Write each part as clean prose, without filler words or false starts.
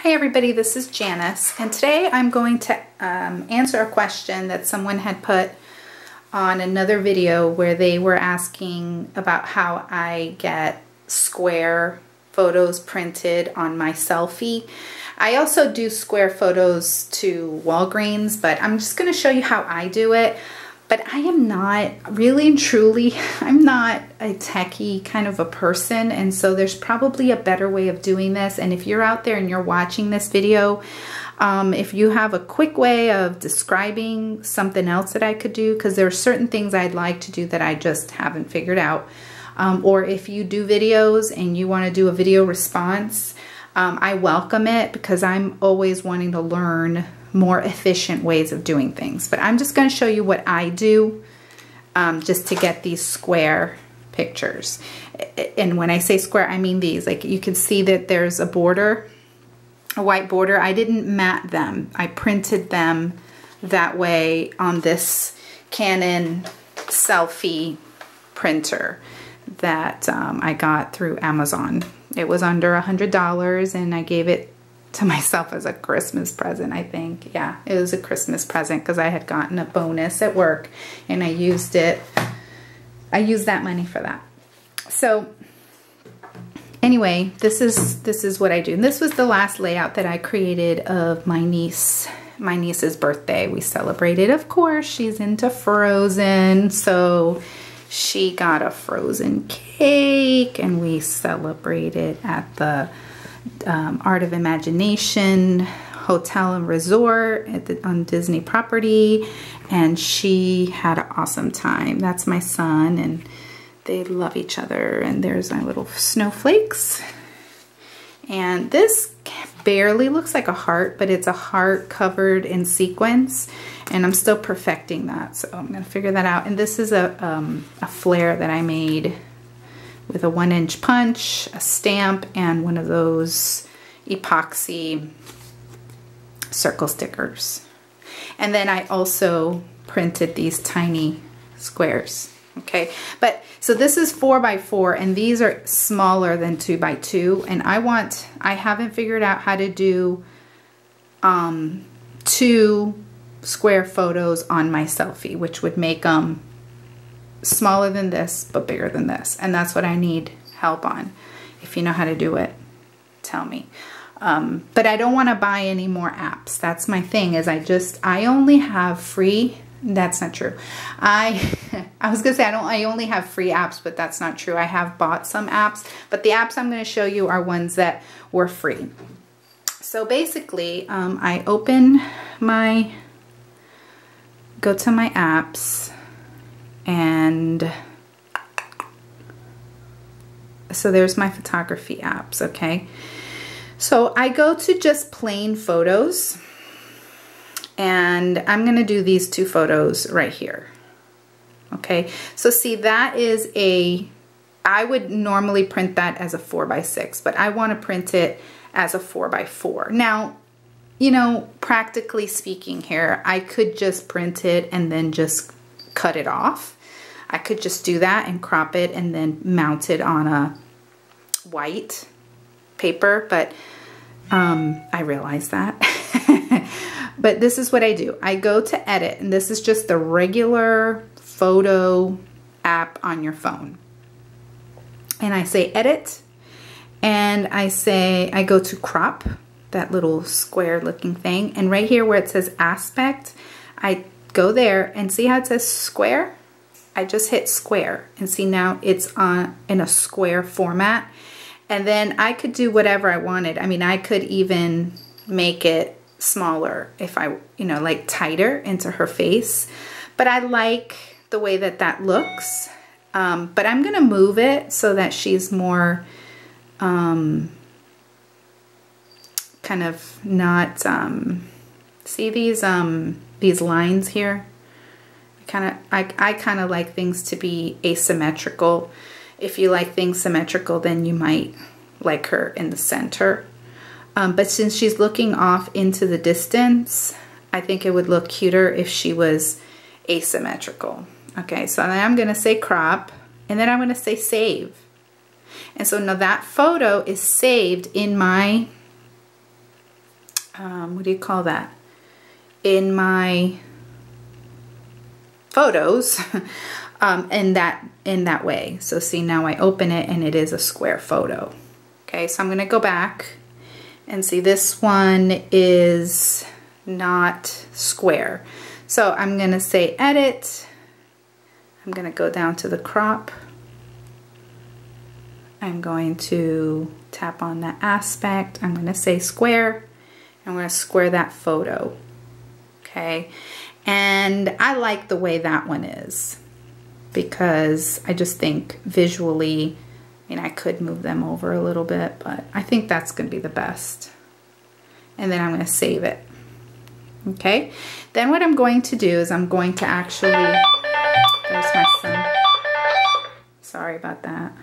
Hi everybody, this is Janice, and today I'm going to answer a question that someone had put on another video where they were asking about how I get square photos printed on my Selphy. I also do square photos to Walgreens, but I'm just going to show you how I do it. But I am not, really and truly, I'm not a techie kind of a person, and so there's probably a better way of doing this. And if you're out there and you're watching this video, if you have a quick way of describing something else that I could do, because there are certain things I'd like to do that I just haven't figured out. Or if you do videos and you want to do a video response, I welcome it because I'm always wanting to learn more efficient ways of doing things. But I'm just going to show you what I do just to get these square pictures. And when I say square, I mean these. Like you can see that there's a border, a white border. I didn't mat them. I printed them that way on this Canon Selphy printer that I got through Amazon. It was under $100 and I gave it to myself as a Christmas present, I think. Yeah, it was a Christmas present because I had gotten a bonus at work and I used it. I used that money for that. So anyway, this is what I do. And this was the last layout that I created of my niece's birthday. We celebrated, of course, she's into Frozen, so she got a Frozen cake and we celebrated at the Art of Imagination Hotel and Resort on Disney property, and she had an awesome time. That's my son, and they love each other. And there's my little snowflakes. And this barely looks like a heart, but it's a heart covered in sequins, and I'm still perfecting that, so I'm gonna figure that out. And this is a flare that I made with a 1-inch punch, a stamp, and one of those epoxy circle stickers. And then I also printed these tiny squares. Okay, but so this is 4x4 and these are smaller than 2x2, and I haven't figured out how to do 2 square photos on my Selphy, which would make them smaller than this but bigger than this, and that's what I need help on. If you know how to do it, tell me. But I don't want to buy any more apps. That's my thing, is I only have free. That's not true. I was gonna say I only have free apps, but that's not true. I have bought some apps, but the apps I'm going to show you are ones that were free. So basically, I go to my apps, and so there's my photography apps. Okay, so I go to just plain photos, and I'm gonna do these 2 photos right here. Okay, so see, that is I would normally print that as a 4x6, but I want to print it as a 4x4. Now, you know, practically speaking here, I could just print it and then just cut it off. I could just do that and crop it and then mount it on a white paper, but I realize that. But this is what I do. I go to edit, and this is just the regular photo app on your phone. And I say edit, and I go to crop, that little square looking thing, and right here where it says aspect, I go there and see how it says square? I just hit square, and see now it's in a square format. And then I could do whatever I wanted. I mean, I could even make it smaller if I, like tighter into her face. But I like the way that looks. But I'm gonna move it so that she's more kind of not, see these lines here? I kind of like things to be asymmetrical. If you like things symmetrical, then you might like her in the center. But since she's looking off into the distance, I think it would look cuter if she was asymmetrical. Okay, so then I'm gonna say crop, and then I'm gonna say save. And so now that photo is saved in my what do you call that? In my photos in that way. So see, now I open it and it is a square photo. Okay, so I'm gonna go back and see this one is not square. So I'm gonna say edit. I'm gonna go down to the crop. I'm going to tap on that aspect. I'm gonna say square. I'm gonna square that photo. Okay, and I like the way that one is because I just think visually, I mean, I could move them over a little bit, but I think that's gonna be the best. And then I'm gonna save it. Okay, then what I'm going to do is I'm going to actually, there's my son. Sorry about that.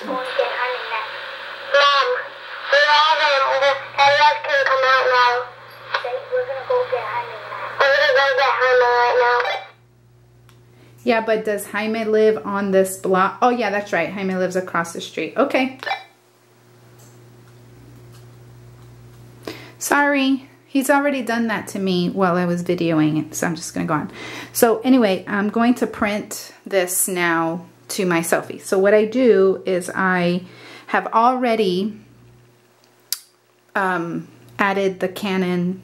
Mom, we're all gonna, everyone can come out now. We're gonna go get Jaime now. We're gonna go get Jaime right now. Yeah, but does Jaime live on this block? Oh yeah, that's right. Jaime lives across the street. Okay. Sorry. He's already done that to me while I was videoing it, so I'm just gonna go on. So anyway, I'm going to print this now to my Selphy. So what I do is I have already added the Canon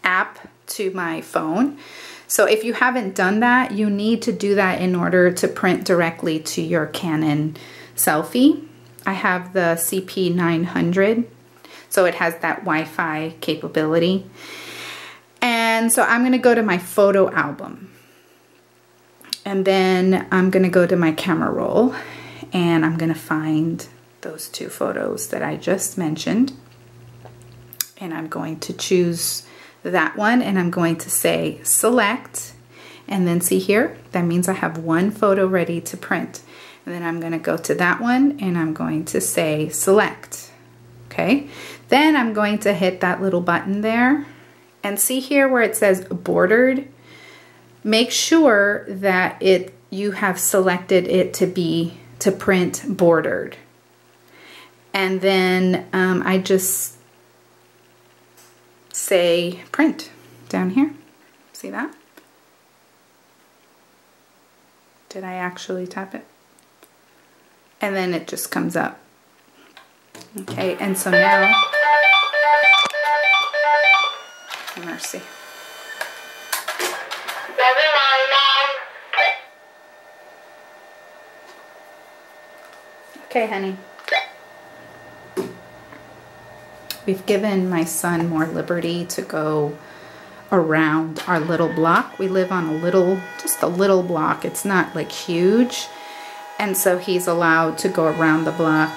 app to my phone. So if you haven't done that, you need to do that in order to print directly to your Canon Selphy. I have the CP 900, so it has that Wi-Fi capability. And so I'm gonna go to my photo album. And then I'm gonna go to my camera roll and I'm gonna find those two photos that I just mentioned. And I'm going to choose that one and I'm going to say select, and then see here, that means I have one photo ready to print. And then I'm gonna go to that one and I'm going to say select. Okay, then I'm going to hit that little button there and see here where it says bordered. Make sure that you have selected it to print bordered. And then I just say print down here. See that? Did I actually tap it? And then it just comes up. Okay, and so now, mercy. Okay, honey. We've given my son more liberty to go around our little block. We live on just a little block. It's not like huge. And so he's allowed to go around the block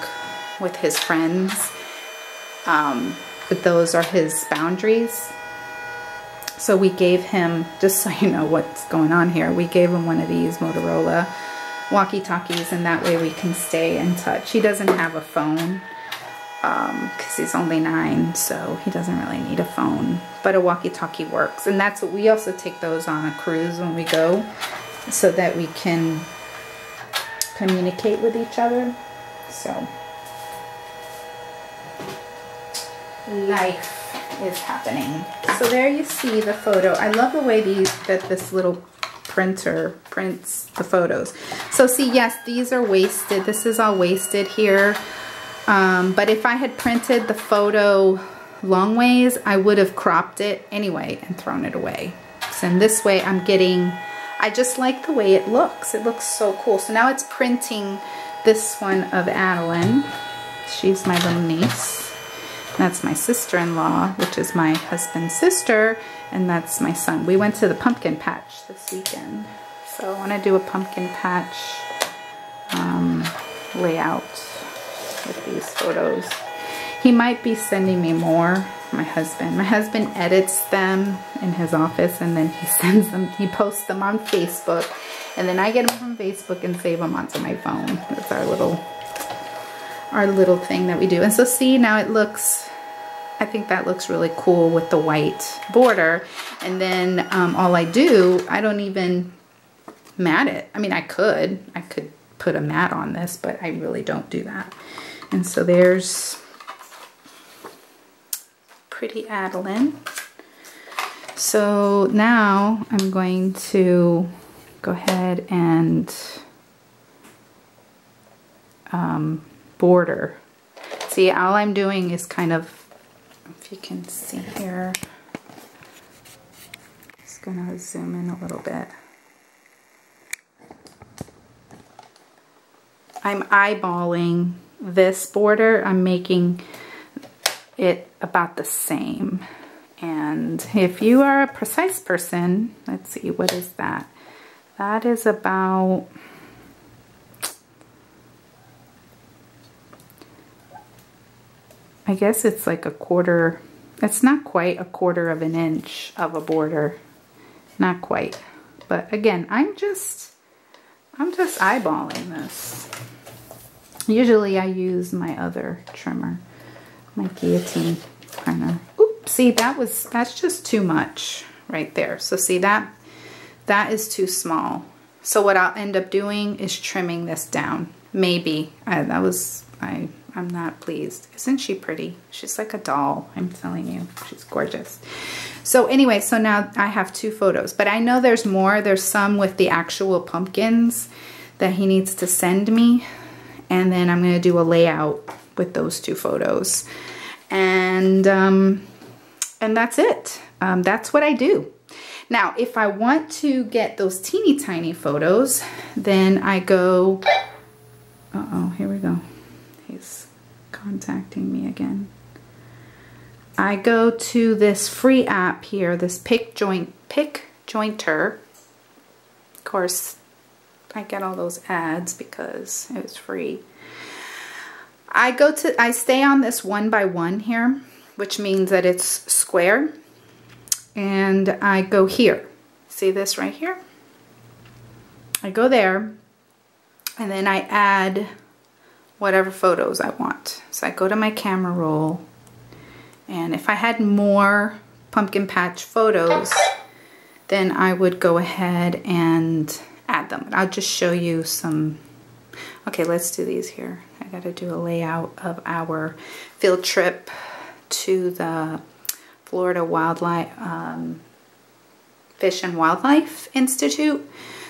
with his friends. But those are his boundaries. So we gave him, just so you know what's going on here, we gave him one of these Motorola walkie-talkies, and that way we can stay in touch. He doesn't have a phone because he's only 9, so he doesn't really need a phone, but a walkie-talkie works. And that's what we also take those on a cruise when we go, so that we can communicate with each other. So life is happening. So there you see the photo. I love the way this little printer prints the photos. So see, yes, these are wasted. This is all wasted here. But if I had printed the photo long ways, I would have cropped it anyway and thrown it away. So in this way, I just like the way it looks. It looks so cool. So now it's printing this one of Adeline. She's my little niece. That's my sister-in-law, which is my husband's sister, and that's my son. We went to the pumpkin patch this weekend. So I want to do a pumpkin patch layout with these photos. He might be sending me more, my husband. My husband edits them in his office, and then he sends them, he posts them on Facebook, and then I get them from Facebook and save them onto my phone. That's our little thing that we do. And so see, now it looks, I think that looks really cool with the white border. And then all I don't even mat it. I mean, I could put a mat on this, but I really don't do that. And so there's pretty Adeline. So now I'm going to go ahead and border. See, all I'm doing is kind of, if you can see here, just gonna zoom in a little bit. I'm eyeballing this border. I'm making it about the same. And if you are a precise person, let's see, what is that? That is about, I guess it's like a quarter, it's not quite a quarter of an inch of a border. Not quite. But again, I'm just eyeballing this. Usually I use my other trimmer, my guillotine printer. Oops, see, that's just too much right there. So see, that is too small. So what I'll end up doing is trimming this down. Maybe. I'm not pleased. Isn't she pretty? She's like a doll, I'm telling you. She's gorgeous. So anyway, so now I have 2 photos, but I know there's more. There's some with the actual pumpkins that he needs to send me. And then I'm gonna do a layout with those 2 photos. And that's it. That's what I do. Now, if I want to get those teeny tiny photos, then I go, uh-oh, here we go. He's contacting me again. I go to this free app here, this Pick Jointer. Of course, I get all those ads because it was free. I stay on this 1x1 here, which means that it's square. And I go here. See this right here? I go there, and then I add whatever photos I want. So I go to my camera roll, and if I had more pumpkin patch photos, then I would go ahead and add them. I'll just show you some. Okay, let's do these here. I gotta do a layout of our field trip to the Florida Wildlife Fish and Wildlife Institute.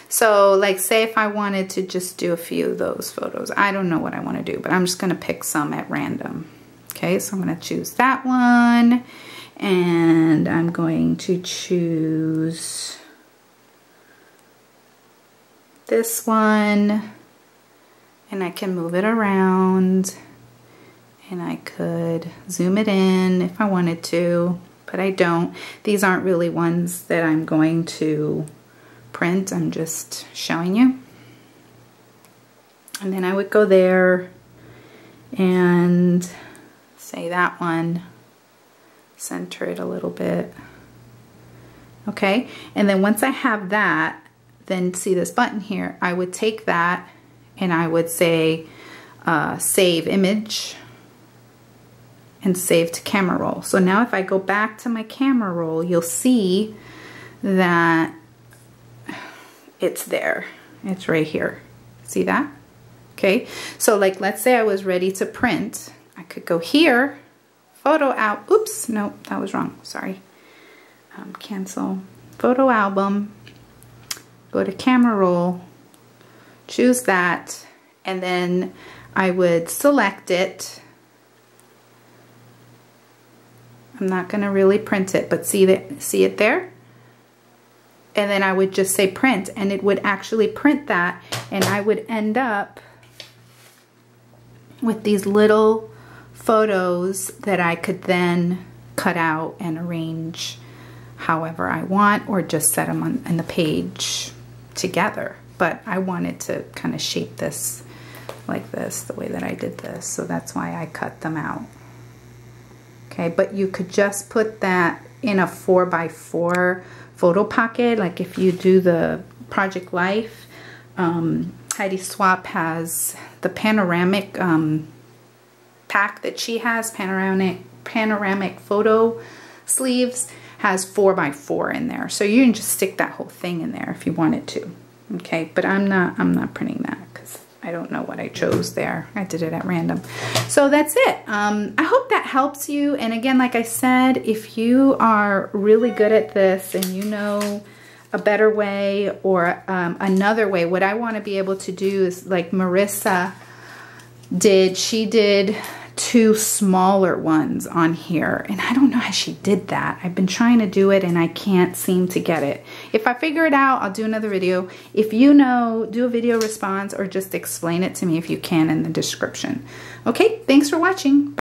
So like, say if I wanted to just do a few of those photos, I don't know what I want to do, but I'm just going to pick some at random. Okay, so I'm going to choose that one, and I'm going to choose this one, and I can move it around, and I could zoom it in if I wanted to, but I don't. These aren't really ones that I'm going to print. I'm just showing you. And then I would go there and say that one, center it a little bit. Okay, and then once I have that, then see this button here, I would take that and I would say save image and save to camera roll. So now if I go back to my camera roll, you'll see that it's there. It's right here. See that? Okay, so like, let's say I was ready to print. I could go here, photo out. Oops, no, that was wrong. Sorry. Cancel photo album. Go to camera roll. Choose that, and then I would select it. I'm not going to really print it, but see it there? And then I would just say print, and it would actually print that, and I would end up with these little photos that I could then cut out and arrange however I want, or just set them on the page together. But I wanted to kind of shape this like this, the way that I did this, so that's why I cut them out. Okay, but you could just put that in a 4x4 photo pocket, like if you do the Project Life. Heidi Swap has the panoramic pack that she has, panoramic photo sleeves, has 4x4 in there, so you can just stick that whole thing in there if you wanted to. Okay, but I'm not printing that because I don't know what I chose there. I did it at random. So that's it. I hope that helps you, and again, like I said, if you are really good at this and you know a better way or another way, what I want to be able to do is like Marissa did. She did 2 smaller ones on here, and I don't know how she did that. I've been trying to do it and I can't seem to get it. If I figure it out, I'll do another video. If you know, do a video response or just explain it to me if you can in the description. Okay, thanks for watching.